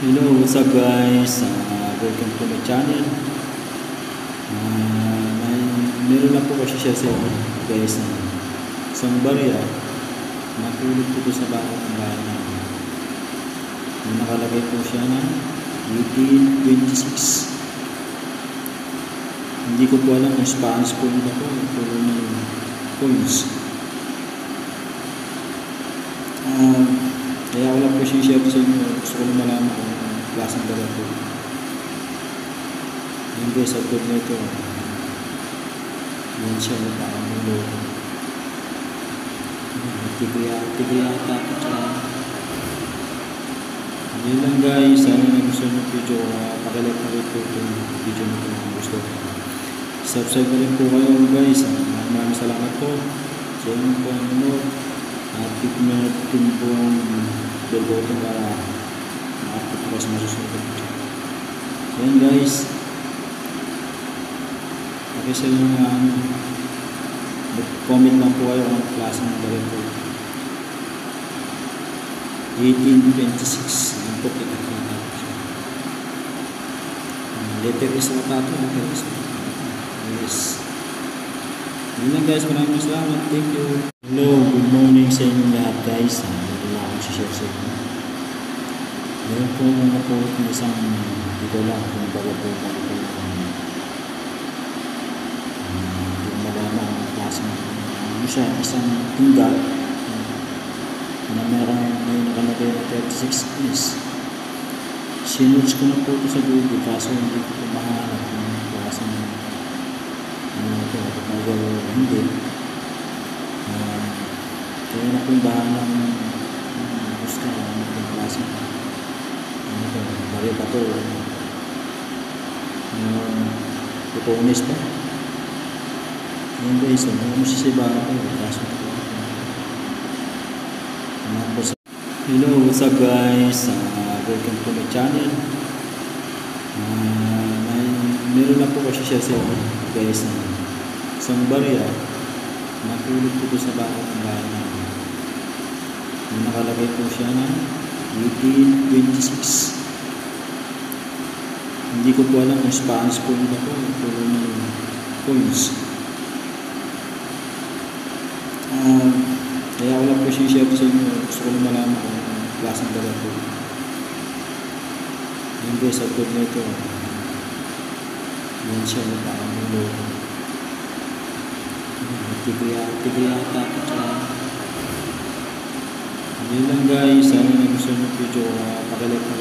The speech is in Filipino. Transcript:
Hello, what's up guys? Welcome to my channel. Meron lang po kasi siya sa inyo guys. Isang barya natulog po sa bakod ng bahay namin. Nakalagay po siya na 1826. Hindi ko po alam kung Spanish po nila po o ng coins. Kaya wala po siya share sa inyo. Gusto ko na malaman kung klaseng dala po. Yun guys, sa good nito. Yan siya, parang mulo. Tigriata po siya. Yun lang guys, sana gusto nyo video. Pakilike na rin po itong video nito kung gusto. Subscribe na rin po kayo guys. Maraming salamat po sa inyong panonood. At click na rin po ang bell button para makapagpas masusunod. Yan guys. Pakisa nyo nga comment lang po kayo ang klase ng dala po. 1826. Yan po pinakita ko siya. Letter is na tato. Yes. Yun lang guys. Maraming salamat. Thank you. Hello. Good morning sa inyo lahat guys. Meron lang akong share sa inyo. Meron po napulot ng isang dito lang kung baga po yung malama ang klaseng siya, isang tinggal na meron may nakalagay na 36 is sinerch ko na po ito sa Google kaso hindi ko po mahanap yung klaseng hindi kaya na po yung bahanang gusto yung klaseng Mario Bato pupunis pa yun guys, masisiba ako kaso hello, what's up guys? Welcome to my channel. Meron lang po kasi siya sa inyo guys. Isang barya natulog po sa bakod ng bahay namin. Nakalagay po siya na 1826. Hindi ko po alam kung Spanish po nila po o ng coins. Kaya wala po siya share sa inyo. Gusto ko na malaman kung klaseng dala po. Yun guys, sa good nito. Yan siya, parang mulo. Tigriata po siya. Yun lang guys, sana gusto nyo video. Pakilike na